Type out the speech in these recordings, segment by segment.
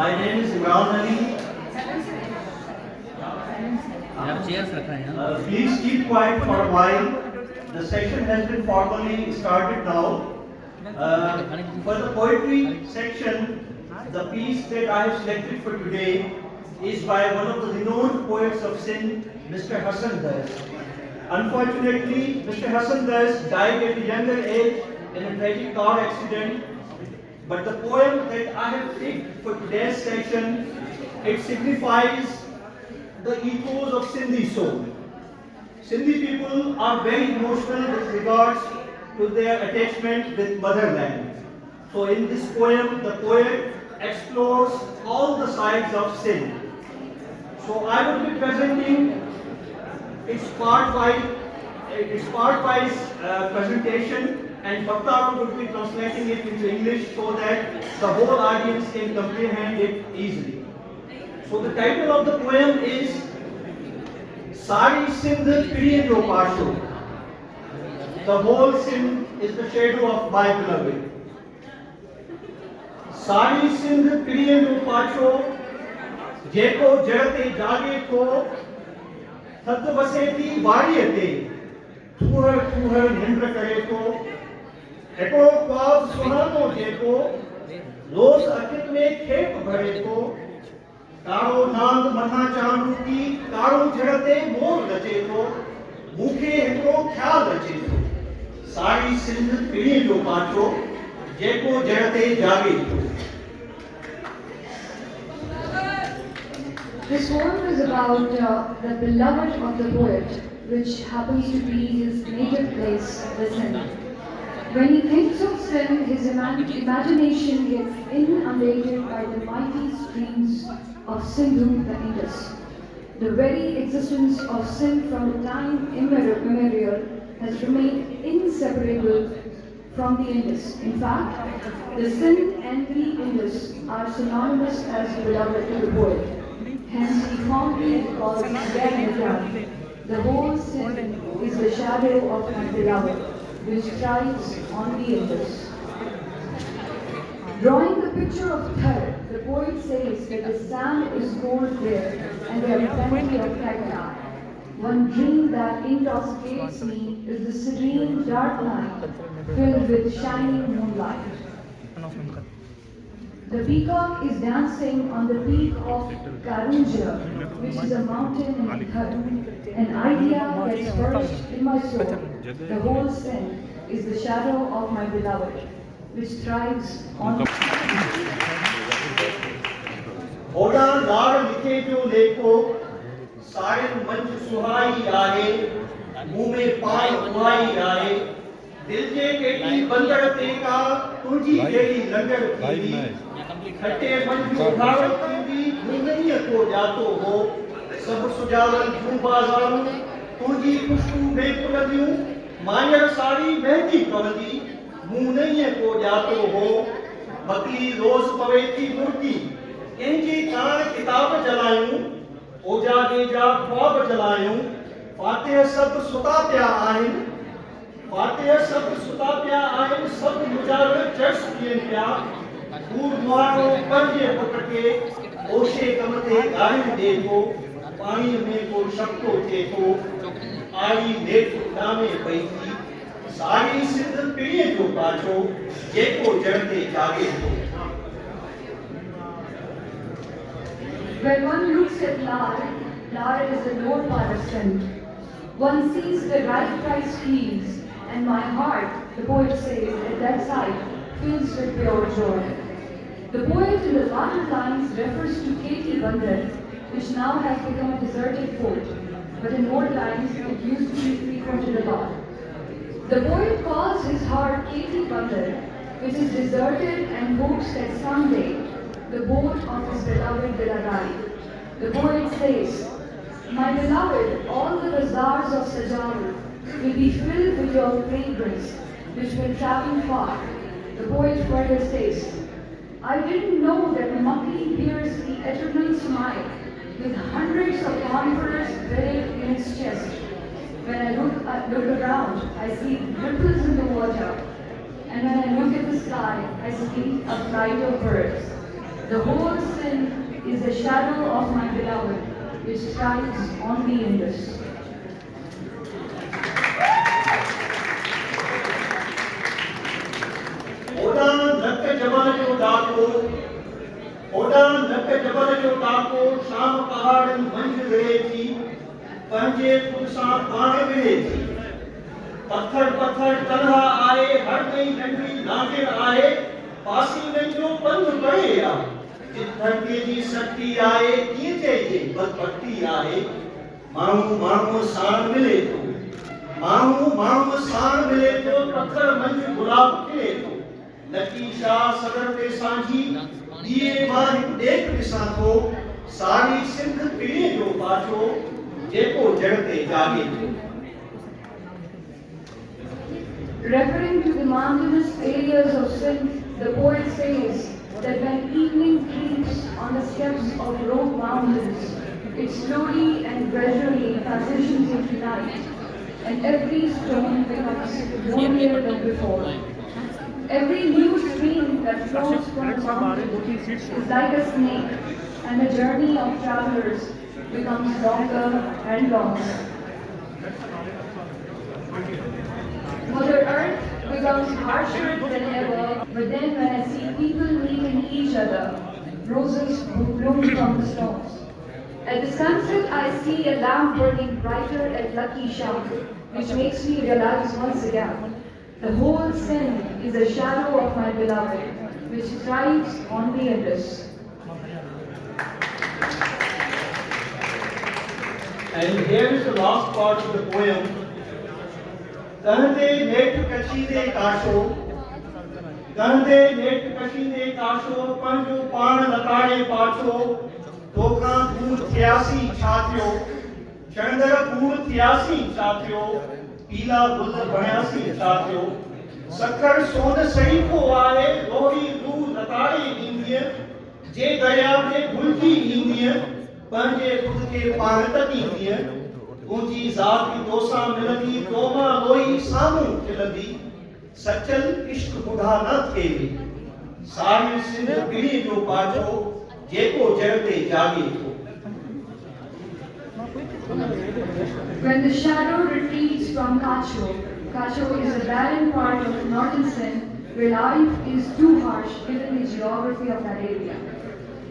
My name is Imran Ali. Please keep quiet for a while. The session has been formally started now. For the poetry section, the piece that I have selected for today is by one of the renowned poets of Sindh, Mr. Hasan Das. Unfortunately, Mr. Hasan Das died at a younger age in a tragic car accident. But the poem that I have picked for today's session, it signifies the ethos of Sindhi soul. Sindhi people are very emotional with regards to their attachment with motherland. So in this poem, the poet explores all the sides of Sindh. So I will be presenting its part-wise presentation, and Bhaktaro will be translating it into English so that the whole audience can comprehend it easily. So the title of the poem is Sari Sindh Piriye Jo Pasho. The whole Sindh is the shadow of my beloved. Sari Sindh Piriye Jo Pasho, Jeko Jarate Jage Ko, Thad Vaseti Variyate, Thuhar Nindra Kare Ko, Eko Kwab Suhano Jeko, Roz Akit में खेप भरे को, कारो नांद मथा चांदू की, कारो झड़ते मोर रचे को, मुखे हिको ख्याल रचे को, सारी सिंध पीढ़ी जो पाचो, जेको जड़ते जागे को. This poem is about the beloved of the poet, which happens to be his native place, the Sindh. When he thinks of Sindh, his imagination gets inundated by the mighty streams of Sindhu, the Indus. The very existence of Sindh from the time immemorial has remained inseparable from the Indus. In fact, the Sindh and the Indus are synonymous as beloved to the poet. Hence, he fondly recalls again and again, the whole Sindh is the shadow of my beloved, which thrives on the Indus. Drawing the picture of Thar, the poet says that the sand is gold there and there are plenty of cacti. One dream that intoxicates me is the serene dark night filled with shining moonlight. The peacock is dancing on the peak of Karunja, which is a mountain in Thar. An idea gets flourished in my soul. The whole Sindh is the shadow of my beloved, which thrives on. होड़ा लाड़ लिखे जो लेको, सारे मंच सुहाई आए, मुंह में पाई उहाई आए, दिल जे केटी बंदर तेका, तुझी जेड़ी लंगर थींदी, खट्टे मंच उठाड़ थींदी, मुंगनीअ को जातो हो, सब सुजावल जूं बाज़ारूं, तुझी खुशबू में पुलंदियूं, मायर साड़ी महंगी पवंदी, मुंगनीअ को जातो हो, बकली रोज़ पवे थी मुर्गी, कंहिंजी ताण किताब जलायूं, ओजागे जा ख्वाब जलायूं, फातिह सभु सुता पिया आहिनि, फातिह सभु सुता पिया आहिनि, सभु मुजाहिर चर्च पियनि पिया, दूर मुहारो पंहिंजे पुट खे ओछे कम ते ॻाढ़ियूं ॾे थो, पाणीअ में को शक्तो थिए थो, आड़ी नेठ उॾामे पई थी, सारी सिंध पीढ़ीअ जो पाछो, जेको जड़ ते जागे थो. When one looks at Lar is the lower part of Sindh. One sees the right price fields, and my heart, the poet says, at that sight, fills with pure joy. The poet in the latter lines refers to Katie Bandar, which now has become a deserted fort, but in old times it used to be frequented a lot. The poet calls his heart Katie Bandar, which is deserted, and hopes that someday the boat of his beloved will arrive. The poet says, my beloved, all the bazaars of Sajaru will be filled with your fragrance, which will travel far. The poet further says, I didn't know that Makki bears the eternal smile, with hundreds of conifers buried in its chest. When I look around, I see ripples in the water, and when I look at the sky, I see a flight of birds. The whole sin is a shadow of my beloved, which thrives only in this. ओॾां नक जबल जो ॾाको, ओॾां नक जबल जो ॾाको, शाम पहाड़नि मंझि विढ़े थी, पंहिंजे ख़ुद सां पाण विढ़े थी। पत्थर पत्थर तनहा आहे, हर नई नंढी नागिन आहे, पासीननि जो पंधु परे आहे। जित धरतीअ जी शक्ति आहे, कीअं चइजे बदभक्ति आहे। माण्हू माण्हूअ साण मिले थो, माण्हू माण्हूअ साण मिले थो, पत्थर मंझि गुलाब खिले थो। लकी शाह सदर ते सांझी दिए मां हिकु ॾेख ॾिसां थो, सारी सिंध पीढ़ीअ जो पाछो, जेको जड़ ते जागे थो। Referring to the mountainous areas of Sindh, the poet says that when evening creeps on the steps of rock mountains, it slowly and gradually transitions into night, and every stone becomes lonelier than before. Every new stream that flows from the mountain is like a snake, and the journey of travelers becomes longer and longer. Mother Earth becomes harsher than ever, but then when I see people meeting each other, roses bloom from the stones. At the sunset, I see a lamp burning brighter at Lucky Shah, which makes me realize once again, the whole Sindh is a shadow of my beloved, which thrives only in this. And here is the last part of the poem. कहंदे नेठ कशीदे काशो, कहंदे नेठ कशीदे काशो, पंहिंजो पाण लताड़े पाछो, तोखां दूर थियासी छा थियो, चंदर कूड़ थियासी छा थियो, पीला गुल बणियासी छा थियो। सखर सोन सरीको आहे, लोही रूह लताड़े ॾींदीअ, जे दरिया में घुलिजी ईंदीअ, पंहिंजे ख़ुद खे पाण तॾींदीअ। तुंहिंजी ज़ात बि तोसां मिलंदी, तो मां लोही साम्हूं खिलंदी, सचल इश्क बुढ़ा न थिए। सारी सिंध पीढ़ीअ जो पाछो, जेको जड़ ते जागे थो। When the shadow retreats from Kacho, Kacho is a barren part of northern Sindh where life is too harsh given the geography of that area.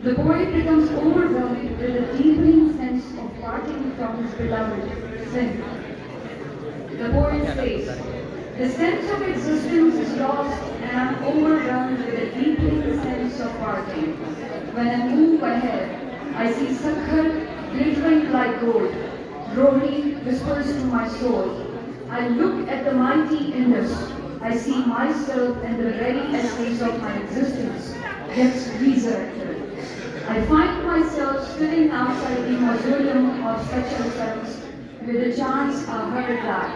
The poet becomes overwhelmed with a deepening sense of parting from his beloved, Sindh. The poet says, the sense of existence is lost and I am overwhelmed with a deepening sense of parting. When I move ahead, I see Sakhar glittering like gold. Rohini whispers to my soul. I look at the mighty Indus. I see myself and the very essence of my existence gets resurrected. I find myself sitting outside the mausoleum of such and such with the chants are heard that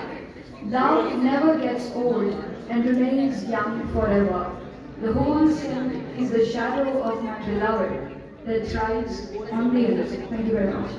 love never gets old and remains young forever. The whole Sindh is the shadow of my beloved that thrives only in this. Thank you very much.